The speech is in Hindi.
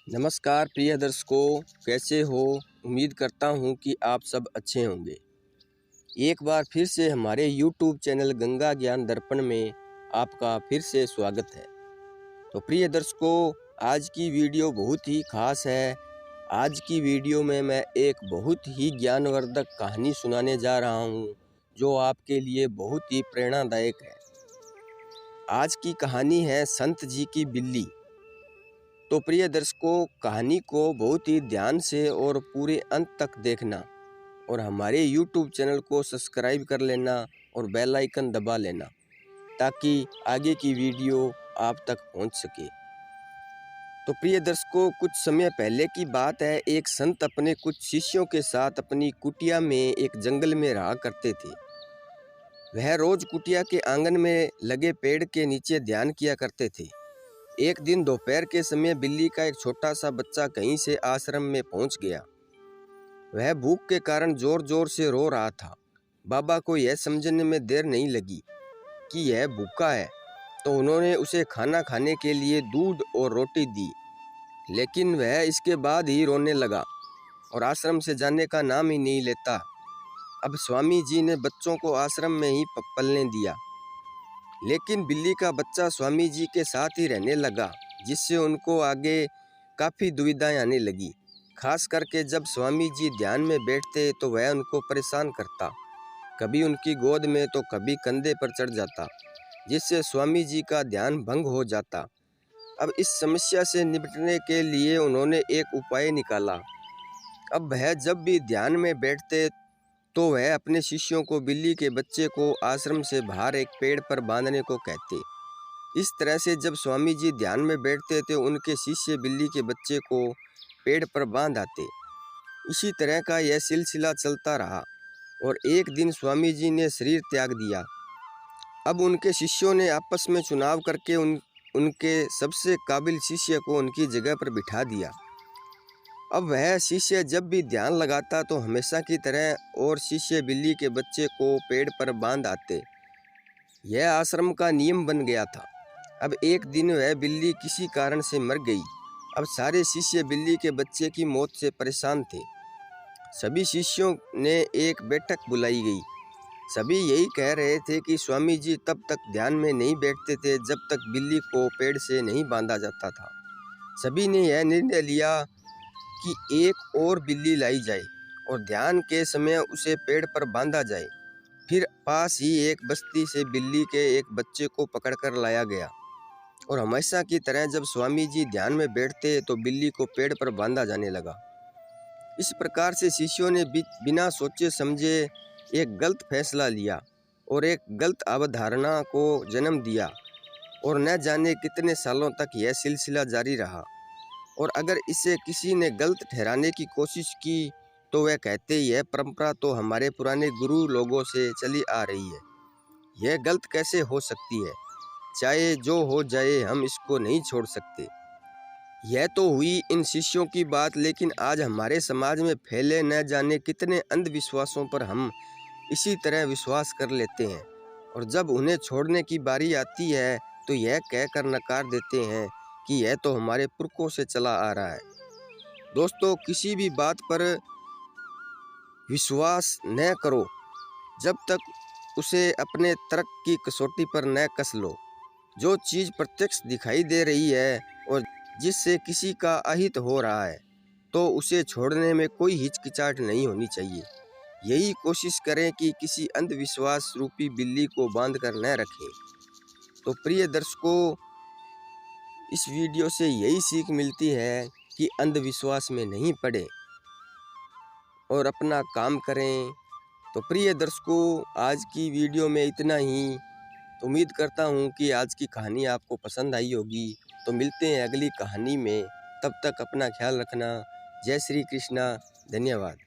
नमस्कार प्रिय दर्शकों, कैसे हो। उम्मीद करता हूँ कि आप सब अच्छे होंगे। एक बार फिर से हमारे YouTube चैनल गंगा ज्ञान दर्पण में आपका फिर से स्वागत है। तो प्रिय दर्शकों, आज की वीडियो बहुत ही खास है। आज की वीडियो में मैं एक बहुत ही ज्ञानवर्धक कहानी सुनाने जा रहा हूँ, जो आपके लिए बहुत ही प्रेरणादायक है। आज की कहानी है संत जी की बिल्ली। तो प्रिय दर्शकों, कहानी को बहुत ही ध्यान से और पूरे अंत तक देखना और हमारे YouTube चैनल को सब्सक्राइब कर लेना और बेल आइकन दबा लेना, ताकि आगे की वीडियो आप तक पहुंच सके। तो प्रिय दर्शकों, कुछ समय पहले की बात है। एक संत अपने कुछ शिष्यों के साथ अपनी कुटिया में एक जंगल में रहा करते थे। वह रोज कुटिया के आंगन में लगे पेड़ के नीचे ध्यान किया करते थे। एक दिन दोपहर के समय बिल्ली का एक छोटा सा बच्चा कहीं से आश्रम में पहुंच गया। वह भूख के कारण जोर जोर से रो रहा था। बाबा को यह समझने में देर नहीं लगी कि यह भूखा है, तो उन्होंने उसे खाना खाने के लिए दूध और रोटी दी। लेकिन वह इसके बाद ही रोने लगा और आश्रम से जाने का नाम ही नहीं लेता। अब स्वामी जी ने बच्चों को आश्रम में ही पलने दिया, लेकिन बिल्ली का बच्चा स्वामी जी के साथ ही रहने लगा, जिससे उनको आगे काफ़ी दुविधाएं आने लगी। खास करके जब स्वामी जी ध्यान में बैठते तो वह उनको परेशान करता, कभी उनकी गोद में तो कभी कंधे पर चढ़ जाता, जिससे स्वामी जी का ध्यान भंग हो जाता। अब इस समस्या से निपटने के लिए उन्होंने एक उपाय निकाला। अब वह जब भी ध्यान में बैठते तो वह अपने शिष्यों को बिल्ली के बच्चे को आश्रम से बाहर एक पेड़ पर बांधने को कहते। इस तरह से जब स्वामी जी ध्यान में बैठते थे, उनके शिष्य बिल्ली के बच्चे को पेड़ पर बांध आते। इसी तरह का यह सिलसिला चलता रहा और एक दिन स्वामी जी ने शरीर त्याग दिया। अब उनके शिष्यों ने आपस में चुनाव करके उनके सबसे काबिल शिष्य को उनकी जगह पर बिठा दिया। अब वह शिष्य जब भी ध्यान लगाता तो हमेशा की तरह और शिष्य बिल्ली के बच्चे को पेड़ पर बांध आते। यह आश्रम का नियम बन गया था। अब एक दिन वह बिल्ली किसी कारण से मर गई। अब सारे शिष्य बिल्ली के बच्चे की मौत से परेशान थे। सभी शिष्यों ने एक बैठक बुलाई गई। सभी यही कह रहे थे कि स्वामी जी तब तक ध्यान में नहीं बैठते थे जब तक बिल्ली को पेड़ से नहीं बांधा जाता था। सभी ने यह निर्णय लिया कि एक और बिल्ली लाई जाए और ध्यान के समय उसे पेड़ पर बांधा जाए। फिर पास ही एक बस्ती से बिल्ली के एक बच्चे को पकड़कर लाया गया और हमेशा की तरह जब स्वामी जी ध्यान में बैठते तो बिल्ली को पेड़ पर बांधा जाने लगा। इस प्रकार से शिष्यों ने बिना सोचे समझे एक गलत फैसला लिया और एक गलत अवधारणा को जन्म दिया, और न जाने कितने सालों तक यह सिलसिला जारी रहा। और अगर इसे किसी ने गलत ठहराने की कोशिश की तो वह कहते यह परंपरा तो हमारे पुराने गुरु लोगों से चली आ रही है, यह गलत कैसे हो सकती है, चाहे जो हो जाए हम इसको नहीं छोड़ सकते। यह तो हुई इन शिष्यों की बात, लेकिन आज हमारे समाज में फैले न जाने कितने अंधविश्वासों पर हम इसी तरह विश्वास कर लेते हैं, और जब उन्हें छोड़ने की बारी आती है तो यह कहकर नकार देते हैं कि यह तो हमारे पुरखों से चला आ रहा है। दोस्तों, किसी भी बात पर विश्वास न करो जब तक उसे अपने तर्क की कसौटी पर न कस लो। जो चीज़ प्रत्यक्ष दिखाई दे रही है और जिससे किसी का अहित हो रहा है, तो उसे छोड़ने में कोई हिचकिचाहट नहीं होनी चाहिए। यही कोशिश करें कि किसी अंधविश्वास रूपी बिल्ली को बांध कर न रखें। तो प्रिय दर्शकों, इस वीडियो से यही सीख मिलती है कि अंधविश्वास में नहीं पड़े और अपना काम करें। तो प्रिय दर्शकों, आज की वीडियो में इतना ही। तो उम्मीद करता हूँ कि आज की कहानी आपको पसंद आई होगी। तो मिलते हैं अगली कहानी में, तब तक अपना ख्याल रखना। जय श्री कृष्णा। धन्यवाद।